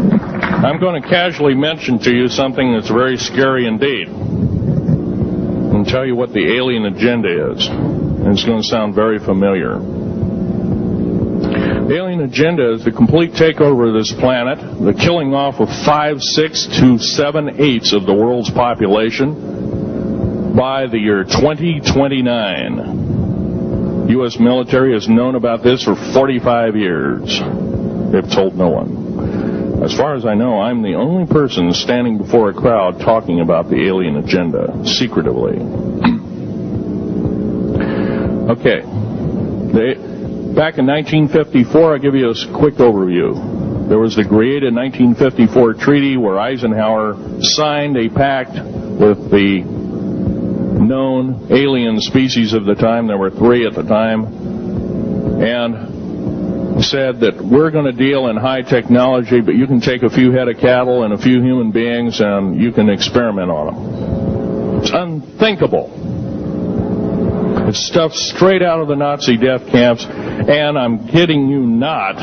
I'm going to casually mention to you something that's very scary indeed, and tell you what the alien agenda is. And it's going to sound very familiar. The alien agenda is the complete takeover of this planet, the killing off of 5, 6 to 7/8 of the world's population by the year 2029. U.S. military has known about this for 45 years. They've told no one. As far as I know, I'm the only person standing before a crowd talking about the alien agenda, secretively. Okay. Back in 1954, I'll give you a quick overview. There was the created 1954 treaty where Eisenhower signed a pact with the known alien species of the time. There were 3 at the time. And said that we're going to deal in high technology, but you can take a few head of cattle and a few human beings and you can experiment on them. It's unthinkable. It's stuff straight out of the Nazi death camps, and I'm kidding you not,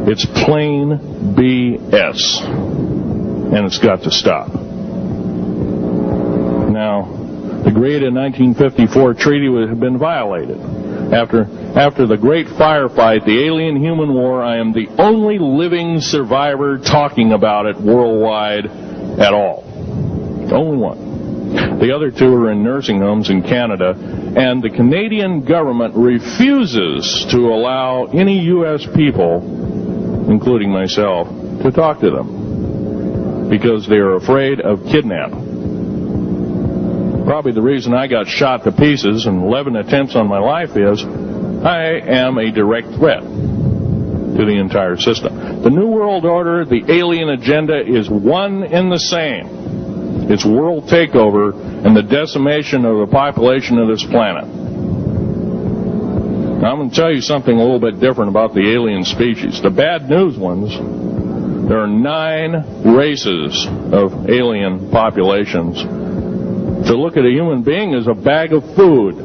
it's plain BS. And it's got to stop. Now, the created 1954 treaty had been violated. After the great firefight, the alien-human war, I am the only living survivor talking about it worldwide at all. The only one. The other 2 are in nursing homes in Canada, and the Canadian government refuses to allow any U.S. people, including myself, to talk to them because they are afraid of kidnapping. Probably the reason I got shot to pieces and 11 attempts on my life is I am a direct threat to the entire system. The New World Order, the alien agenda, is one and the same. It's world takeover and the decimation of the population of this planet. Now, I'm going to tell you something a little bit different about the alien species. The bad news ones, there are 9 races of alien populations. To look at a human being as a bag of food.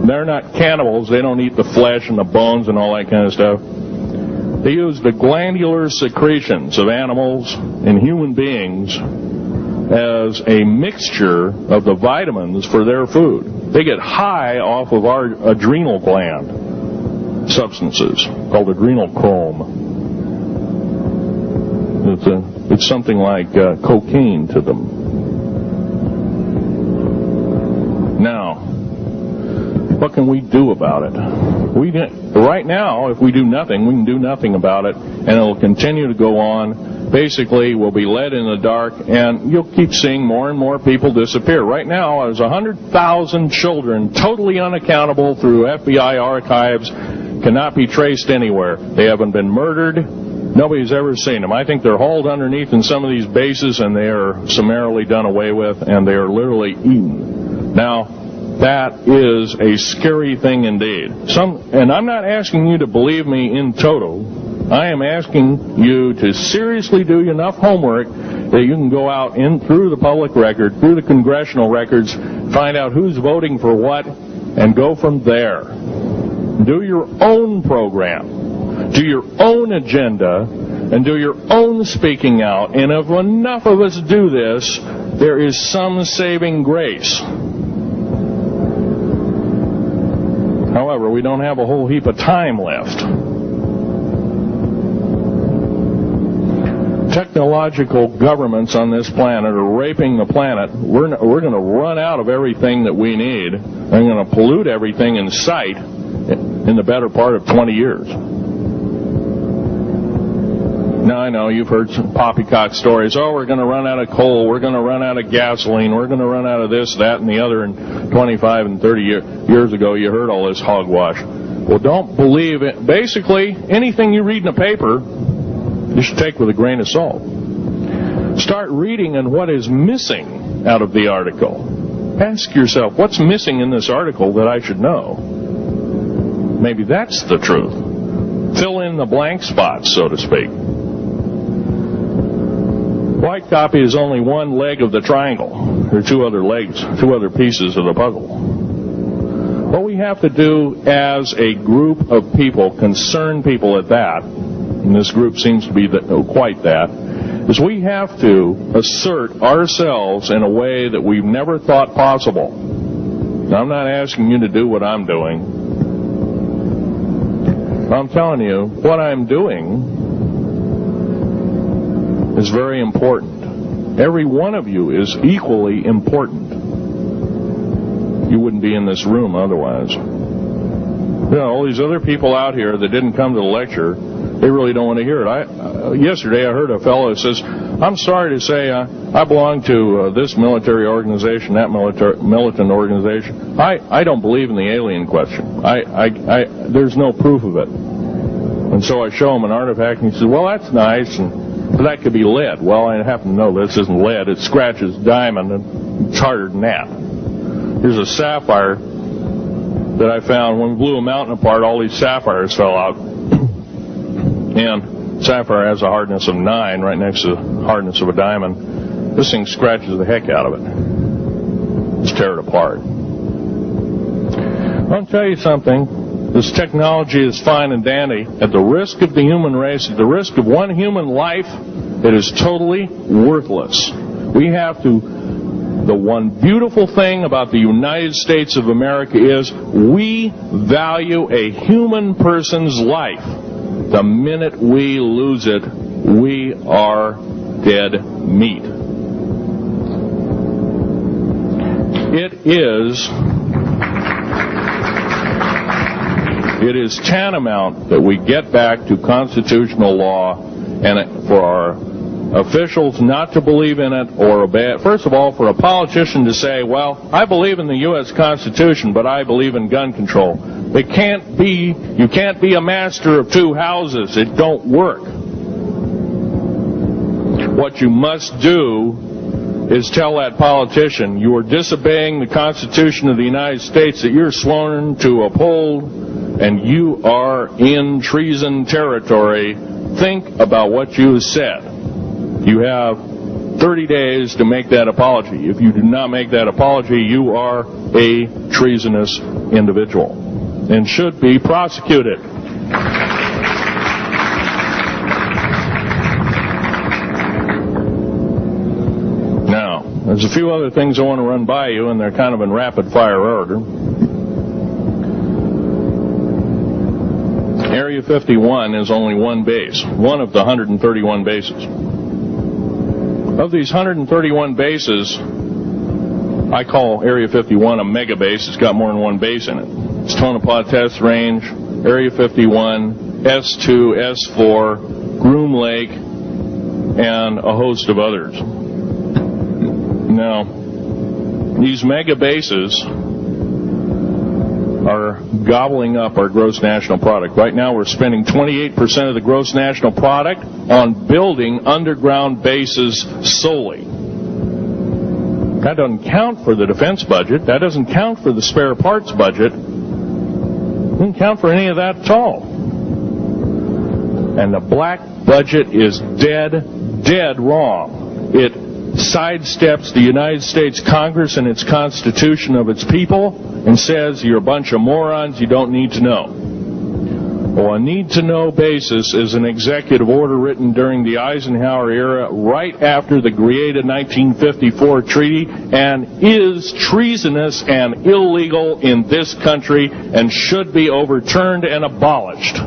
They're not cannibals. They don't eat the flesh and the bones and all that kind of stuff. They use the glandular secretions of animals and human beings as a mixture of the vitamins for their food. They get high off of our adrenal gland substances called adrenal chrome. It's something like cocaine to them. Now, what can we do about it? Right now, if we do nothing, we can do nothing about it, and it will continue to go on. Basically, we'll be led in the dark, and you'll keep seeing more and more people disappear. Right now, there's 100,000 children totally unaccountable through FBI archives, cannot be traced anywhere. They haven't been murdered. Nobody's ever seen them. I think they're hauled underneath in some of these bases, and they are summarily done away with, and they are literally eaten. Now, that is a scary thing indeed. And I'm not asking you to believe me in toto. I am asking you to seriously do enough homework that you can go out through the public record, through the congressional records, find out who's voting for what, and go from there. Do your own program. Do your own agenda, and do your own speaking out. And if enough of us do this, there is some saving grace. However, we don't have a whole heap of time left. Technological governments on this planet are raping the planet. We're going to run out of everything that we need. They're going to pollute everything in sight in the better part of 20 years. Now, I know you've heard some poppycock stories. Oh, we're going to run out of coal. We're going to run out of gasoline. We're going to run out of this, that, and the other. And 25 and 30 years ago, you heard all this hogwash. Well, don't believe it. Basically, anything you read in a paper, you should take with a grain of salt. Start reading on what is missing out of the article. Ask yourself, what's missing in this article that I should know? Maybe that's the truth. Fill in the blank spots, so to speak. White copy is only one leg of the triangle. There are 2 other legs, 2 other pieces of the puzzle. What we have to do as a group of people, concerned people at that, and this group seems to be quite that, is we have to assert ourselves in a way that we've never thought possible. Now, I'm not asking you to do what I'm doing. I'm telling you, what I'm doing is very important. Every one of you is equally important. You wouldn't be in this room otherwise. You know, all these other people out here that didn't come to the lecture, they really don't want to hear it. Yesterday I heard a fellow that says, I'm sorry to say I belong to this military organization, that militant organization. I don't believe in the alien question. There's no proof of it. And so I show him an artifact, and he says, well, that's nice, but that could be lead. Well, I happen to know this isn't lead. It scratches diamond, and it's harder than that. Here's a sapphire that I found. When we blew a mountain apart, all these sapphires fell out. And sapphire has a hardness of 9 right next to the hardness of a diamond. This thing scratches the heck out of it. Let's tear it apart. I'll tell you something. This technology is fine and dandy. At the risk of the human race, at the risk of one human life, it is totally worthless. We have to... The one beautiful thing about the United States of America is we value a human person's life. The minute we lose it, we are dead meat. It is tantamount that we get back to constitutional law, and for our officials not to believe in it or obey it. First of all, for a politician to say, well, I believe in the U.S. Constitution, but I believe in gun control. You can't be a master of two houses. It don't work. What you must do is tell that politician you are disobeying the Constitution of the United States that you're sworn to uphold, and you are in treason territory. Think about what you have said. You have 30 days to make that apology. If you do not make that apology, you are a treasonous individual and should be prosecuted. Now, there's a few other things I want to run by you, and they're kind of in rapid-fire order. Area 51 is only one base, one of the 131 bases. Of these 131 bases, I call Area 51 a mega base. It's got more than one base in it. It's Tonopah Test Range, Area 51, S2, S4, Groom Lake, and a host of others. Now, these mega bases are gobbling up our gross national product. Right now we're spending 28% of the gross national product on building underground bases solely. That doesn't count for the defense budget. That doesn't count for the spare parts budget. It doesn't count for any of that at all. And the black budget is dead wrong. It sidesteps the United States Congress and its Constitution of its people and says you're a bunch of morons, you don't need to know. Well, a need-to-know basis is an executive order written during the Eisenhower era right after the Greada 1954 treaty and is treasonous and illegal in this country and should be overturned and abolished.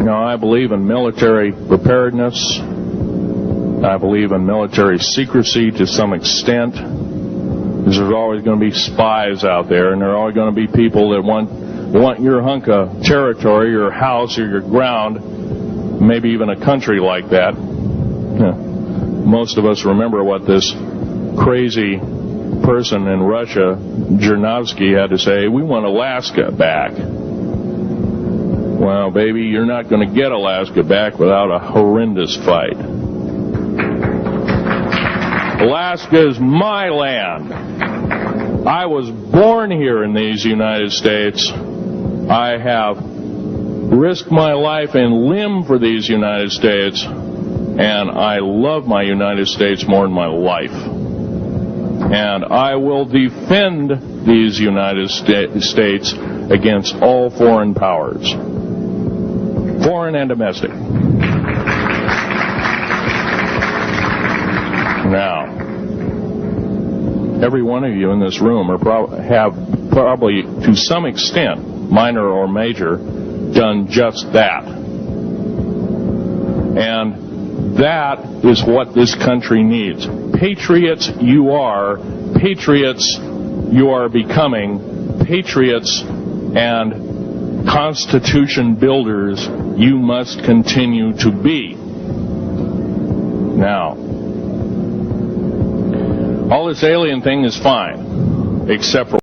Now, I believe in military preparedness. I believe in military secrecy to some extent. Because there's always going to be spies out there, and there are always going to be people that want your hunk of territory, your house, or your ground, maybe even a country like that. Most of us remember what this crazy person in Russia, Zhirinovsky, had to say. We want Alaska back. Well, baby, you're not going to get Alaska back without a horrendous fight. Alaska is my land. I was born here in these United States. I have risked my life and limb for these United States, and I love my United States more than my life. And I will defend these United States against all foreign powers, foreign and domestic. Now, every one of you in this room have probably, to some extent, minor or major, done just that. And that is what this country needs. Patriots you are, patriots you are becoming, patriots and Constitution builders you must continue to be. Now, all this alien thing is fine, except for